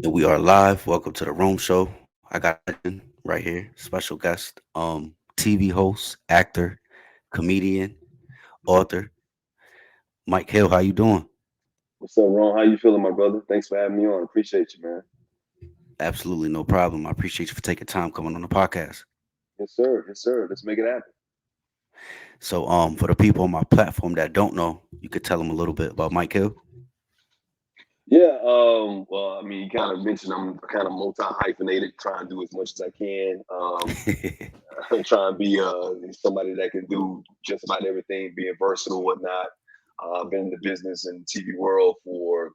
And we are live. Welcome to the Room Show. I got a legend right here, special guest, TV host, actor, comedian, author, Mike Hill. How you doing? What's up, Ron? How you feeling, my brother? Thanks for having me on. Appreciate you, man. Absolutely no problem. I appreciate you for taking time coming on the podcast. Yes, sir. Yes, sir. Let's make it happen. So, for the people on my platform that don't know, you could tell them a little bit about Mike Hill. Yeah. Well, I mean, you kind of mentioned I'm kind of multi hyphenated, trying to do as much as I can. I'm trying to be somebody that can do just about everything, being versatile, whatnot. I've been in the business and TV world for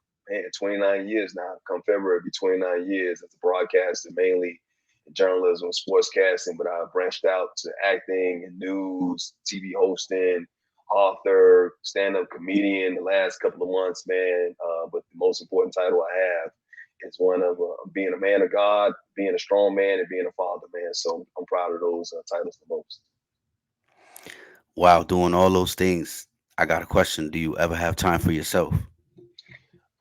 29 years now. Come February, it'll be 29 years as a broadcaster, mainly in journalism, sportscasting. But I branched out to acting and news, TV hosting, author, stand-up comedian. The last couple of months, man. But the most important title I have is one of being a man of God, being a strong man, and being a father, man. So I'm proud of those titles the most. While doing all those things, I got a question. Do you ever have time for yourself?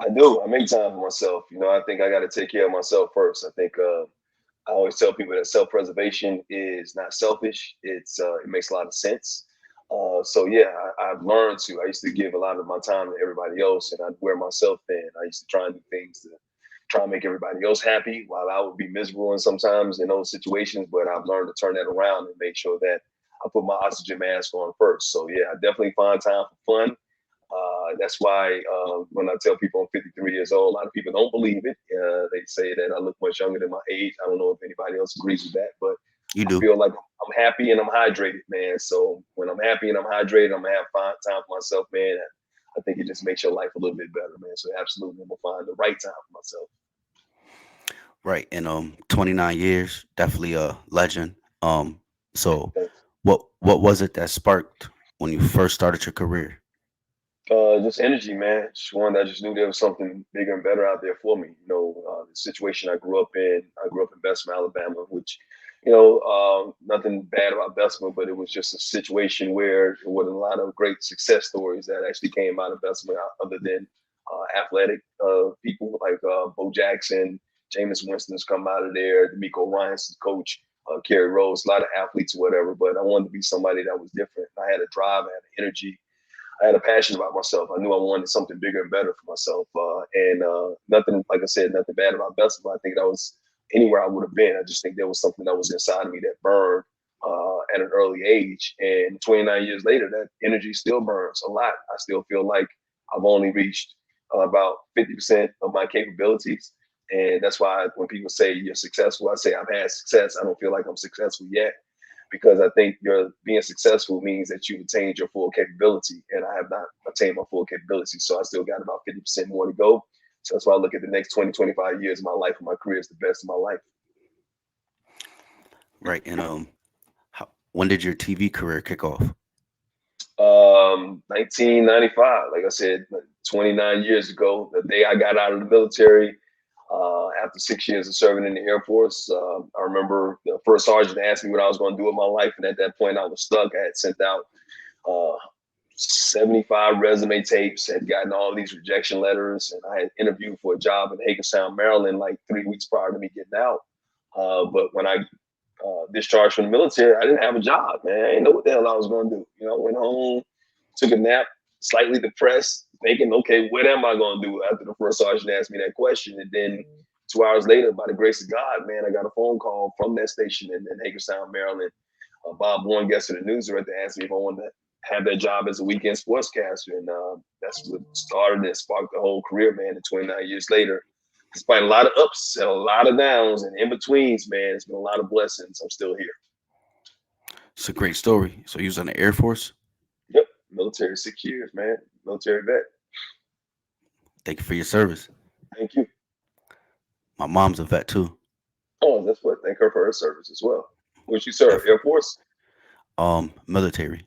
I do. I make time for myself. I think I got to take care of myself first. I think I always tell people that self-preservation is not selfish. It makes a lot of sense. So yeah, I've learned to. I used to give a lot of my time to everybody else, and I'd wear myself thin. I used to try and do things to try and make everybody else happy, while I would be miserable and sometimes in those situations. But I've learned to turn that around and make sure that I put my oxygen mask on first. So yeah, I definitely find time for fun. That's why when I tell people I'm 53 years old, a lot of people don't believe it. They say that I look much younger than my age. I don't know if anybody else agrees with that, but You I do. feel like I'm happy and I'm hydrated, man. So when I'm happy and I'm hydrated, I'm gonna have fine time for myself, man. And I think it just makes your life a little bit better, man. So absolutely, I'm gonna find the right time for myself. Right. And 29 years, definitely a legend. So Thanks. what was it that sparked when you first started your career? Just energy, man. Just one, I just knew there was something bigger and better out there for me. The situation I grew up in. I grew up in Bessemer, Alabama, which, nothing bad about Bessemer, but it was just a situation where there wasn't a lot of great success stories that actually came out of Bessemer, other than athletic people like Bo Jackson, Jameis Winston's come out of there, D'Amico Ryan's coach, Kerry Rose, a lot of athletes or whatever. But I wanted to be somebody that was different. I had a drive, I had an energy, I had a passion about myself. I knew I wanted something bigger and better for myself. And nothing, like I said, nothing bad about basketball. I think that was anywhere I would have been. I just think there was something that was inside of me that burned at an early age. And 29 years later, that energy still burns a lot. I still feel like I've only reached about 50% of my capabilities. And that's why when people say you're successful, I say I've had success. I don't feel like I'm successful yet, because I think you're being successful means that you've attained your full capability, and I have not attained my full capability. So I still got about 50% more to go. So that's why I look at the next 20, 25 years of my life and my career as the best of my life. Right. And when did your TV career kick off? 1995, like I said, 29 years ago, the day I got out of the military, after 6 years of serving in the Air Force. I remember the first sergeant asked me what I was going to do with my life, and at that point, I was stuck. I had sent out uh, 75 resume tapes, had gotten all these rejection letters, and I had interviewed for a job in Hagerstown, Maryland, like 3 weeks prior to me getting out. But when I discharged from the military, I didn't have a job, man. I didn't know what the hell I was going to do. Went home, took a nap, slightly depressed, thinking, okay, what am I going to do after the first sergeant asked me that question? And then 2 hours later, by the grace of God, man, I got a phone call from that station in Hagerstown, Maryland. Bob Warren, guest of the news director, asked me if I wanted to have that job as a weekend sportscaster. And that's what started and sparked the whole career, man. And 29 years later, despite a lot of ups and a lot of downs and in betweens, man, it's been a lot of blessings. I'm still here. It's a great story. So you was in the Air Force. Yep, military 6 years, man. Military vet. Thank you for your service. Thank you. My mom's a vet too. Oh, that's what. Thank her for her service as well. Was she serve? Def- Air Force? Military,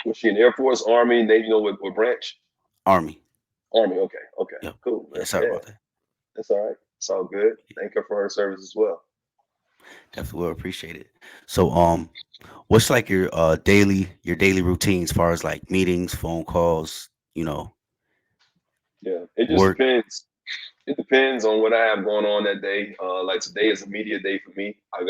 Was she in Air Force, Army, Navy? What branch? Army. Army. Okay. Okay. Yep. Cool, Yeah. man. Sorry Yeah, about that. that's all right. It's all good. Thank her for her service as well. Definitely will appreciate it. So what's like your daily routine as far as like meetings, phone calls, Yeah. It just work? depends. It depends on what I have going on that day. Like today is a media day for me. I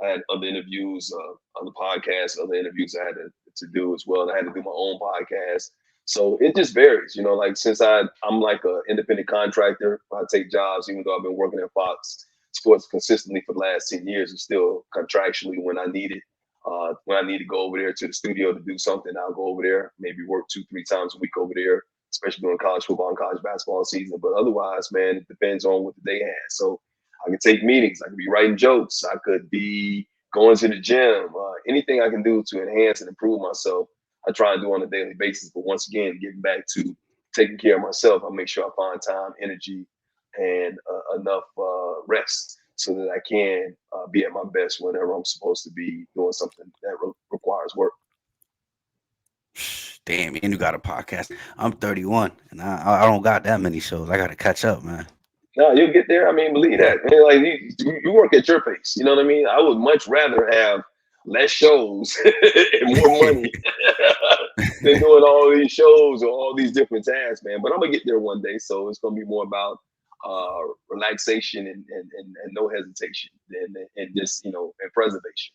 had other interviews on the podcast, other interviews I had to do as well. And I had to do my own podcast. So it just varies, like since I'm like an independent contractor, I take jobs, even though I've been working at Fox Sports consistently for the last 10 years and still contractually when I need it. When I need to go over there to the studio to do something, I'll go over there, maybe work 2, 3 times a week over there, especially during college football and college basketball season. But otherwise, man, it depends on what the day has. So I can take meetings, I could be writing jokes, I could be going to the gym, anything I can do to enhance and improve myself, I try and do on a daily basis. But once again, getting back to taking care of myself, I make sure I find time, energy, and enough rest so that I can be at my best whenever I'm supposed to be doing something that requires work. Damn, and you got a podcast. I'm 31, and I don't got that many shows. I got to catch up, man. No, you'll get there. I mean, believe that. I mean, like you work at your pace. You know what I mean? I would much rather have less shows and more money than doing all these shows or all these different tasks, man. But I'm gonna get there one day. So it's gonna be more about relaxation and no hesitation than and just and preservation.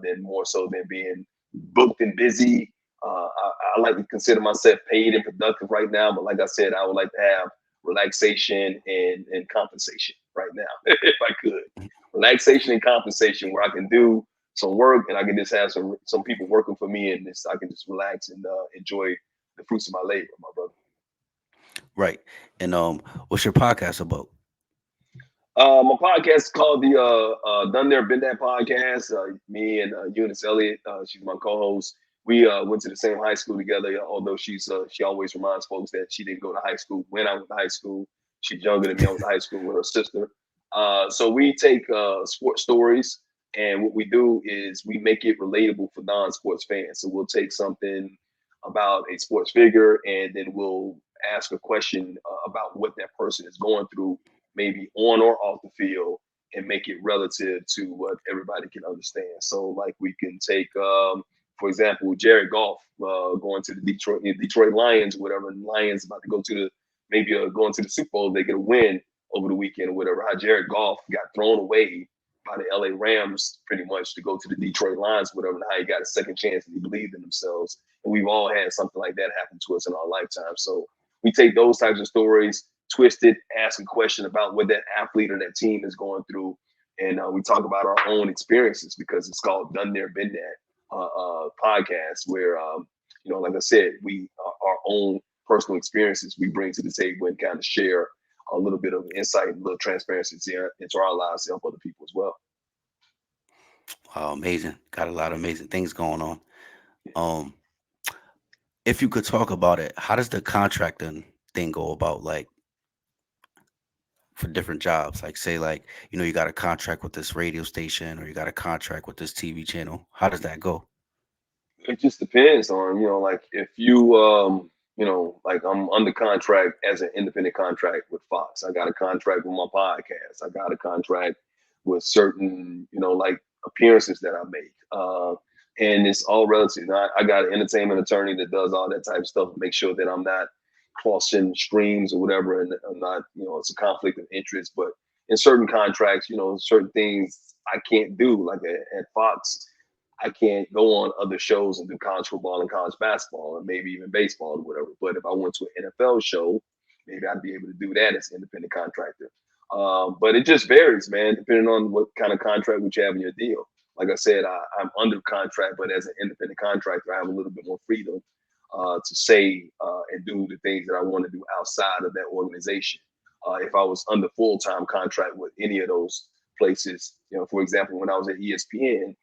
Than more so than being booked and busy. I like to consider myself paid and productive right now, but like I said, I would like to have relaxation and compensation right now, if I could. Relaxation and compensation where I can do some work and I can just have some people working for me and I can just relax and enjoy the fruits of my labor, my brother. Right. And what's your podcast about? My podcast is called the Done There Been That podcast. Me and Eunice Elliott, she's my co-host. We went to the same high school together. Although she always reminds folks that she didn't go to high school when I went to high school. She's younger than me. I went to high school with her sister. So we take sports stories, and what we do is we make it relatable for non-sports fans. So we'll take something about a sports figure, and then we'll ask a question about what that person is going through maybe on or off the field and make it relative to what everybody can understand. So like we can take, for example, Jared Goff going to the Detroit Lions, whatever. And Lions about to go to the maybe going to the Super Bowl, they get a win over the weekend or whatever. How Jared Goff got thrown away by the LA Rams pretty much to go to the Detroit Lions, whatever, and how he got a second chance and he believed in themselves. And we've all had something like that happen to us in our lifetime. So we take those types of stories, twist it, ask a question about what that athlete or that team is going through. And we talk about our own experiences because it's called Done There, Been That podcast, where, like I said, our own personal experiences we bring to the table and kind of share a little bit of insight and a little transparency into our lives to help other people as well. Wow, amazing. Got a lot of amazing things going on. Um, if you could talk about it, how does the contracting thing go about? Like for different jobs, like say, like you got a contract with this radio station or you got a contract with this TV channel. How does that go? It just depends on, like if you, like I'm under contract as an independent contract with Fox. I got a contract with my podcast. I got a contract with certain, like appearances that I make. And it's all relative. I got an entertainment attorney that does all that type of stuff to make sure that I'm not crossing streams or whatever. And I'm not, it's a conflict of interest. But in certain contracts, certain things I can't do. Like at Fox, I can't go on other shows and do college football and college basketball and maybe even baseball or whatever. But if I went to an NFL show, maybe I'd be able to do that as an independent contractor. But it just varies, man, depending on what kind of contract which you have in your deal. Like I said, I'm under contract, but as an independent contractor, I have a little bit more freedom to say and do the things that I want to do outside of that organization. If I was under full-time contract with any of those places, for example, when I was at ESPN,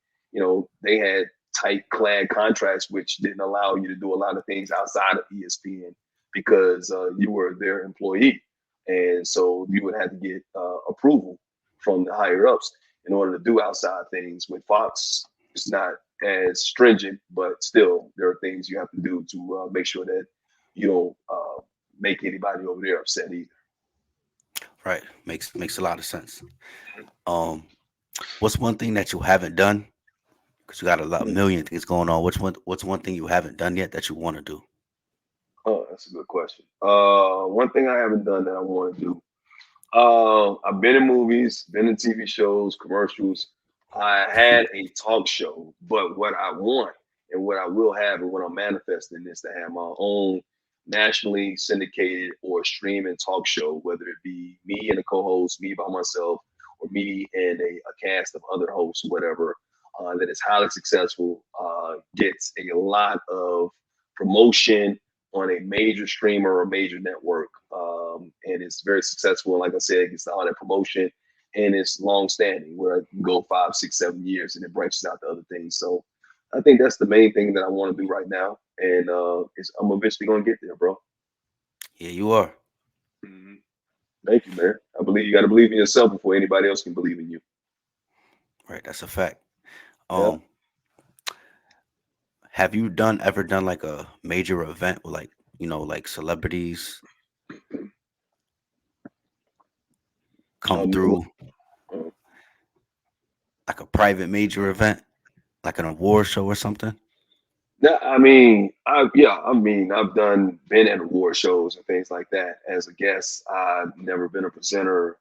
they had tight clad contracts, which didn't allow you to do a lot of things outside of ESPN because you were their employee. And so you would have to get approval from the higher ups in order to do outside things. With Fox, it's not as stringent, but still there are things you have to do to make sure that you don't make anybody over there upset either. Right. Makes a lot of sense. Um, what's one thing that you haven't done? Because you got a lot million things going on. What's one thing you haven't done yet that you want to do? Oh, that's a good question. One thing I haven't done that I want to do. I've been in movies, been in TV shows, commercials. I had a talk show, but what I want and what I will have and what I'm manifesting is to have my own nationally syndicated or streaming talk show, whether it be me and a co-host, me by myself, or me and a cast of other hosts, whatever, that is highly successful, gets a lot of promotion on a major streamer or major network, and it's very successful. And like I said, it gets all that promotion, and it's long standing where it can go 5, 6, 7 years, and it branches out to other things. So I think that's the main thing that I want to do right now, and I'm eventually going to get there, bro. Yeah, you are. hmm Thank you, man. I believe you got to believe in yourself before anybody else can believe in you. Right, that's a fact. Yeah. Um, have you done ever done like a major event with like, like celebrities come No, through, uh, like a private major event, like an award show or something? Yeah, I mean, I've done been at award shows and things like that as a guest. I've never been a presenter,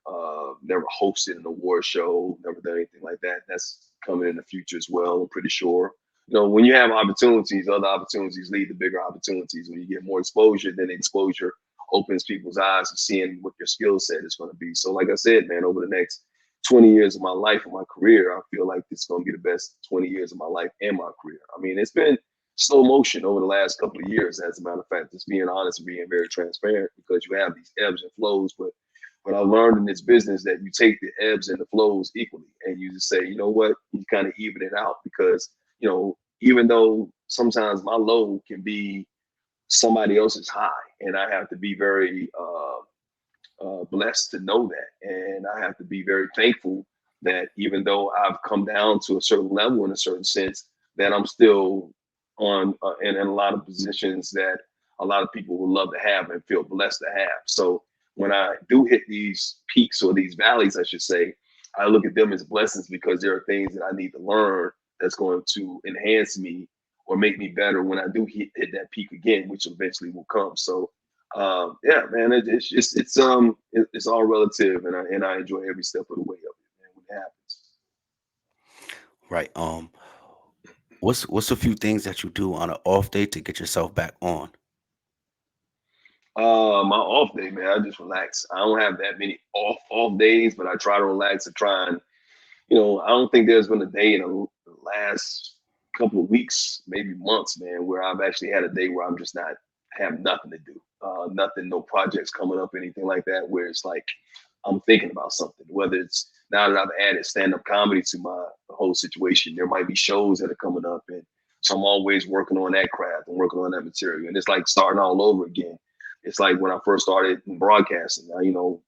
never hosted an award show, never done anything like that. That's coming in the future as well. I'm pretty sure. When you have opportunities, other opportunities lead to bigger opportunities. When you get more exposure, then exposure opens people's eyes to seeing what your skill set is going to be. So, like I said, man, over the next 20 years of my life and my career, I feel like it's going to be the best 20 years of my life and my career. I mean, it's been slow motion over the last couple of years, as a matter of fact, just being honest and being very transparent because you have these ebbs and flows. But what I learned in this business that you take the ebbs and the flows equally and you just say, you know what, you kind of even it out because, even though sometimes my low can be somebody else's high, and I have to be very blessed to know that. And I have to be very thankful that even though I've come down to a certain level in a certain sense, that I'm still on in a lot of positions that a lot of people would love to have and feel blessed to have. So when I do hit these peaks or these valleys, I should say, I look at them as blessings because there are things that I need to learn that's going to enhance me or make me better when I do hit that peak again, which eventually will come. So yeah, man, it's all relative, and I enjoy every step of the way of it, man, when it happens. Right. What's a few things that you do on an off day to get yourself back on? My off day, man, I just relax. I don't have that many off days, but I try to relax and try and I don't think there's been a day in the last couple of weeks, maybe months, man, where I've actually had a day where I'm just not have nothing to do, nothing, no projects coming up, anything like that, where it's like I'm thinking about something. Whether it's now that I've added stand-up comedy to my whole situation, there might be shows that are coming up, and so I'm always working on that craft and working on that material, and it's like starting all over again. It's like when I first started in broadcasting,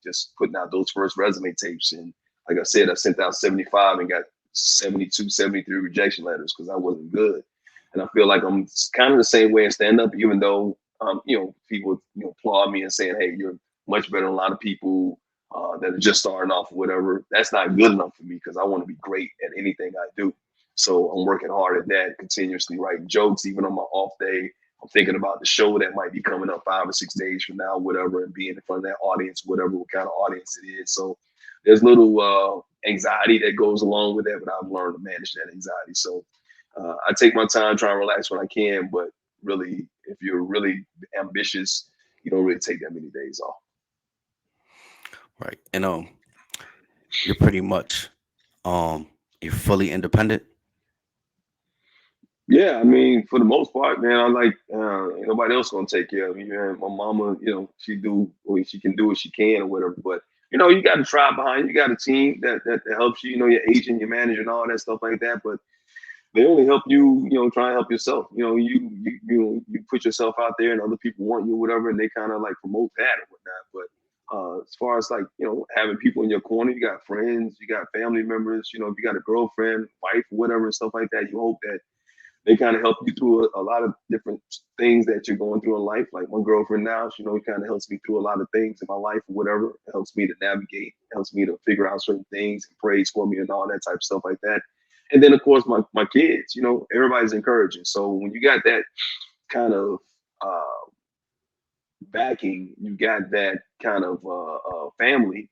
just putting out those first resume tapes. And like I said, I sent out 75 and got 72, 73 rejection letters because I wasn't good. And I feel like I'm kind of the same way in stand up, even though, people, applaud me and saying, hey, you're much better than a lot of people that are just starting off or whatever. That's not good enough for me because I want to be great at anything I do. So I'm working hard at that, continuously writing jokes, even on my off day. I'm thinking about the show that might be coming up 5 or 6 days from now, whatever, and being in front of that audience, whatever what kind of audience it is. So there's little anxiety that goes along with that, but I've learned to manage that anxiety. So I take my time trying to relax when I can, but really, if you're really ambitious, you don't really take that many days off. Right. And you're pretty much you're fully independent. Yeah, I mean, for the most part, man, I like ain't nobody else gonna take care of me. Man. My mama, she do what she can do what she can or whatever. But you got to try behind you. You got a team that helps you. Your agent, your manager, and all that stuff like that. But they only help you. Try and help yourself. You put yourself out there, and other people want you, or whatever, and they kind of like promote that and whatnot. But as far as like having people in your corner, you got friends, you got family members. If you got a girlfriend, wife, whatever, and stuff like that, you hope that they kind of help you through a lot of different things that you're going through in life. Like my girlfriend now, she kind of helps me through a lot of things in my life or whatever. It helps me to navigate, helps me to figure out certain things and prays for me and all that type of stuff like that. And then of course my kids, everybody's encouraging. So when you got that kind of backing, you got that kind of family,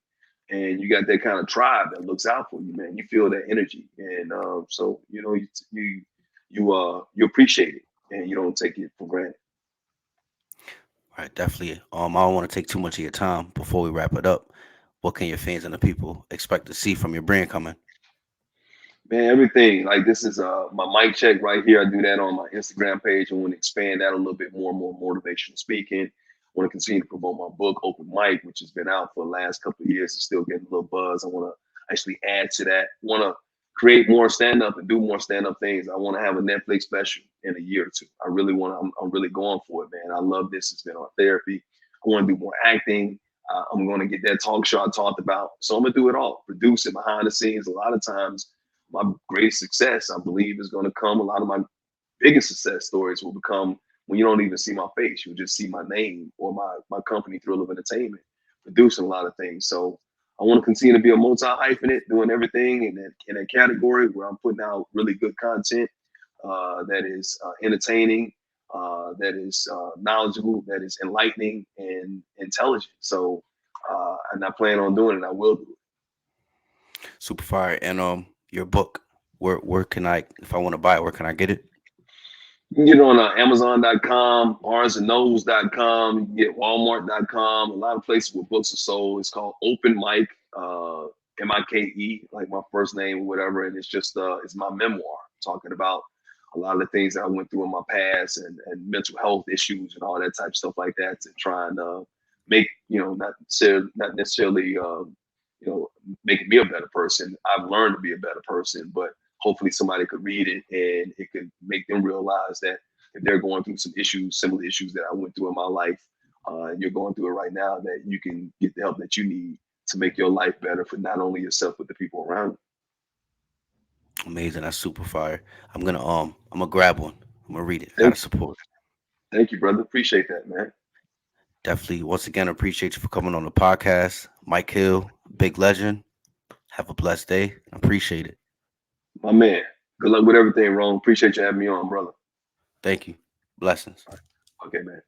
and you got that kind of tribe that looks out for you, man. You feel that energy, and so you know you appreciate it, and you don't take it for granted. All right, definitely. I don't want to take too much of your time before we wrap it up. What can your fans and the people expect to see from your brand coming? Man, everything like this is my mic check right here. I do that on my Instagram page. I want to expand that a little bit more motivational speaking. I want to continue to promote my book, Open Mic, which has been out for the last couple of years. It's still getting a little buzz. I want to actually add to that. Want to create more stand up and do more stand up things. I want to have a Netflix special in a year or two. I really want to. I'm really going for it, man. I love this. It's been on therapy. I want to do more acting. I'm going to get that talk show I talked about. So I'm going to do it all, produce it behind the scenes. A lot of times my greatest success, I believe, is going to come. A lot of my biggest success stories will become when you don't even see my face. You'll just see my name or my company, Thrill of Entertainment, producing a lot of things. So I want to continue to be a multi hyphenate, doing everything in that category where I'm putting out really good content that is entertaining, that is knowledgeable, that is enlightening and intelligent. So, and I plan on doing it. I will do it. Super fire. And your book. Where can I, if I want to buy it, where can I get it? You can get it on Amazon.com, BarnesandNobles.com, you can get Walmart.com, a lot of places where books are sold. It's called Open Mic, Mike, like my first name or whatever. And it's just it's my memoir talking about a lot of the things that I went through in my past and mental health issues and all that type of stuff like that to try and make, not necessarily making me a better person. I've learned to be a better person, but hopefully somebody could read it and it could make them realize that if they're going through some issues, similar issues that I went through in my life, and you're going through it right now, that you can get the help that you need to make your life better for not only yourself but the people around you. Amazing. That's super fire. I'm gonna grab one. I'm gonna read it. I gotta Thank, support. thank you, brother. Appreciate that, man. Definitely. Once again, appreciate you for coming on the podcast. Mike Hill, big legend. Have a blessed day. Appreciate it. My man. Good luck with everything, Ron. Appreciate you having me on, brother. Thank you. Blessings. Okay, man.